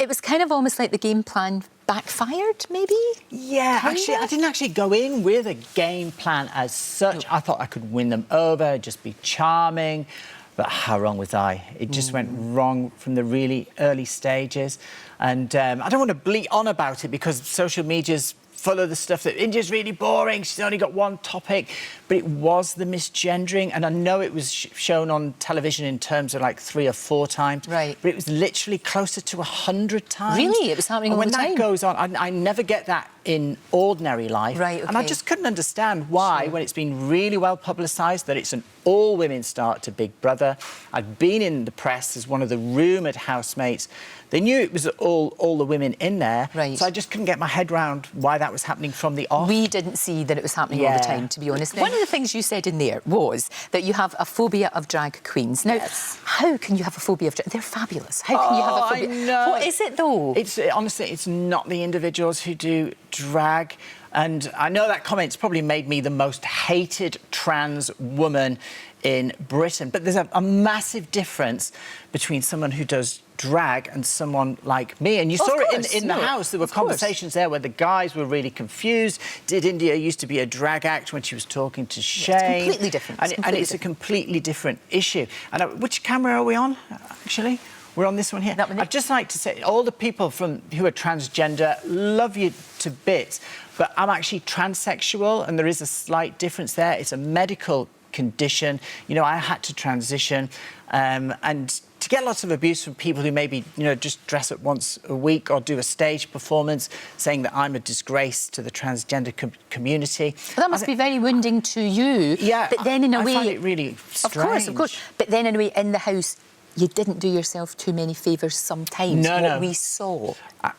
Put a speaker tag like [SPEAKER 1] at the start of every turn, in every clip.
[SPEAKER 1] it was kind of almost like the game plan backfired, maybe?
[SPEAKER 2] Yeah, actually, I didn't actually go in with a game plan as such. I thought I could win them over, just be charming. But how wrong was I? It just went wrong from the really early stages. And I don't want to bleat on about it because social media's full of the stuff that India's really boring, she's only got one topic, but it was the misgendering, and I know it was shown on television in terms of like 3 or 4 times,
[SPEAKER 1] right?
[SPEAKER 2] But it was literally closer to 100 times.
[SPEAKER 1] Really? It was happening all the time?
[SPEAKER 2] And when that goes on, I never get that in ordinary life.
[SPEAKER 1] Right, okay.
[SPEAKER 2] And I just couldn't understand why, when it's been really well publicised, that it's an all-women start to Big Brother. I'd been in the press as one of the rumoured housemates. They knew it was all the women in there,
[SPEAKER 1] right.
[SPEAKER 2] So I just couldn't get my head round why that was happening from the off.
[SPEAKER 1] We didn't see that it was happening all the time, to be honest. One of the things you said in there was that you have a phobia of drag queens. Now, how can you have a phobia of drag? They're fabulous. How can you have a phobia?
[SPEAKER 2] I know.
[SPEAKER 1] What is it, though?
[SPEAKER 2] It's honestly, it's not the individuals who do drag. And I know that comment's probably made me the most hated trans woman in Britain. But there's a massive difference between someone who does drag and someone like me. And you saw it in the house. There were conversations there where the guys were really confused. Did India used to be a drag act when she was talking to Shane?
[SPEAKER 1] It's completely different.
[SPEAKER 2] And it's a completely different issue. And which camera are we on, actually? We're on this one here. I'd just like to say, all the people who are transgender, love you to bits, but I'm actually transsexual, and there is a slight difference there. It's a medical condition. You know, I had to transition, and to get lots of abuse from people who maybe, you know, just dress up once a week or do a stage performance saying that I'm a disgrace to the transgender community.
[SPEAKER 1] Well, that must be very wounding to you.
[SPEAKER 2] Yeah,
[SPEAKER 1] but then in a way...
[SPEAKER 2] I find it really strange.
[SPEAKER 1] Of course. But then in a way, in the house, you didn't do yourself too many favours sometimes, what we saw.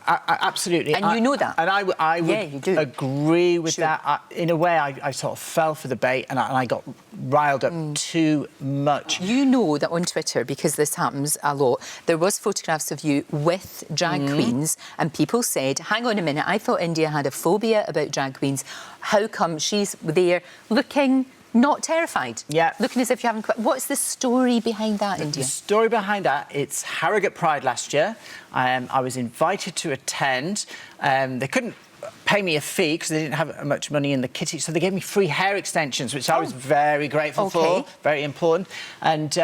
[SPEAKER 2] Absolutely.
[SPEAKER 1] And you know that.
[SPEAKER 2] And I would agree with that. In a way, I sort of fell for the bait and I got riled up too much.
[SPEAKER 1] You know that on Twitter, because this happens a lot, there was photographs of you with drag queens, and people said, hang on a minute, I thought India had a phobia about drag queens. How come she's there looking... not terrified?
[SPEAKER 2] Yeah.
[SPEAKER 1] Looking as if you haven't quite... What's the story behind that, India?
[SPEAKER 2] The story behind that, it's Harrogate Pride last year. I was invited to attend. They couldn't pay me a fee because they didn't have much money in the kitty, so they gave me free hair extensions, which I was very grateful for, very important. And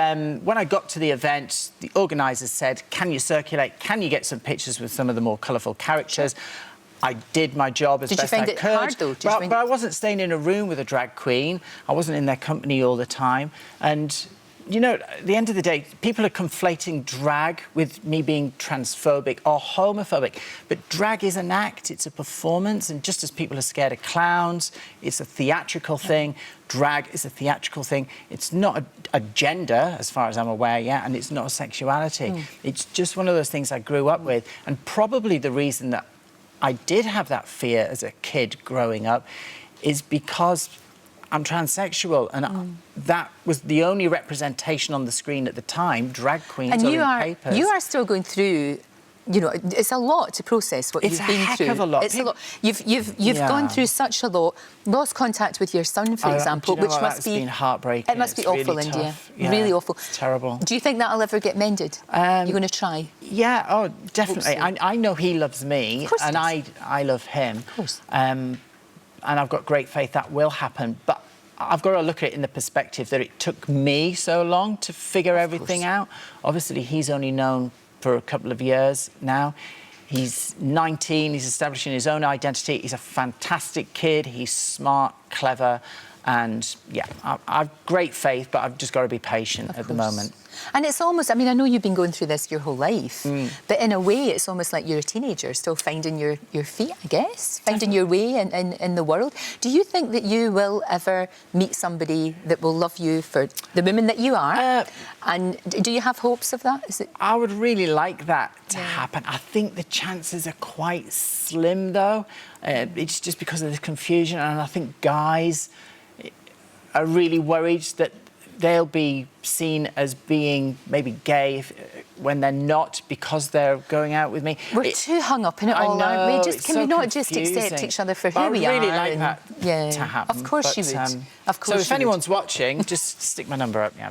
[SPEAKER 2] when I got to the event, the organisers said, can you circulate, can you get some pictures with some of the more colourful characters? I did my job as best I could.
[SPEAKER 1] Did you find it hard, though?
[SPEAKER 2] But I wasn't staying in a room with a drag queen. I wasn't in their company all the time. And, you know, at the end of the day, people are conflating drag with me being transphobic or homophobic. But drag is an act, it's a performance, and just as people are scared of clowns, it's a theatrical thing. Drag is a theatrical thing. It's not a gender, as far as I'm aware, and it's not a sexuality. It's just one of those things I grew up with. And probably the reason that I did have that fear as a kid growing up is because I'm transsexual, and that was the only representation on the screen at the time, drag queens or in papers.
[SPEAKER 1] You are still going through, you know, it's a lot to process what you've been through.
[SPEAKER 2] It's a heck of a lot.
[SPEAKER 1] It's a lot. You've gone through such a lot, lost contact with your son, for example,
[SPEAKER 2] which
[SPEAKER 1] must be...
[SPEAKER 2] been heartbreaking.
[SPEAKER 1] It must be awful,
[SPEAKER 2] really
[SPEAKER 1] India.
[SPEAKER 2] Yeah,
[SPEAKER 1] really awful.
[SPEAKER 2] It's terrible.
[SPEAKER 1] Do you think that'll ever get mended? You're going to try?
[SPEAKER 2] Yeah, oh, definitely. I know he loves me, and I love him.
[SPEAKER 1] Of course.
[SPEAKER 2] And I've got great faith that will happen, but I've got to look at it in the perspective that it took me so long to figure everything out. Obviously, he's only known for a couple of years now. He's 19, he's establishing his own identity. He's a fantastic kid, he's smart, clever, and, yeah, I've great faith, but I've just got to be patient at the moment.
[SPEAKER 1] And it's almost, I mean, I know you've been going through this your whole life, but in a way it's almost like you're a teenager, still finding your feet, I guess, finding your way in the world. Do you think that you will ever meet somebody that will love you for the woman that you are? And do you have hopes of that? Is it...
[SPEAKER 2] I would really like that to happen. I think the chances are quite slim, though. It's just because of the confusion, and I think guys are really worried that they'll be seen as being maybe gay when they're not, because they're going out with me.
[SPEAKER 1] We're too hung up in it all, aren't we? Can we not just
[SPEAKER 2] confusing.
[SPEAKER 1] accept each other for who we are?
[SPEAKER 2] I really like that to happen.
[SPEAKER 1] Of course you would.
[SPEAKER 2] Of course. So if anyone's watching, just stick my number up. Yeah.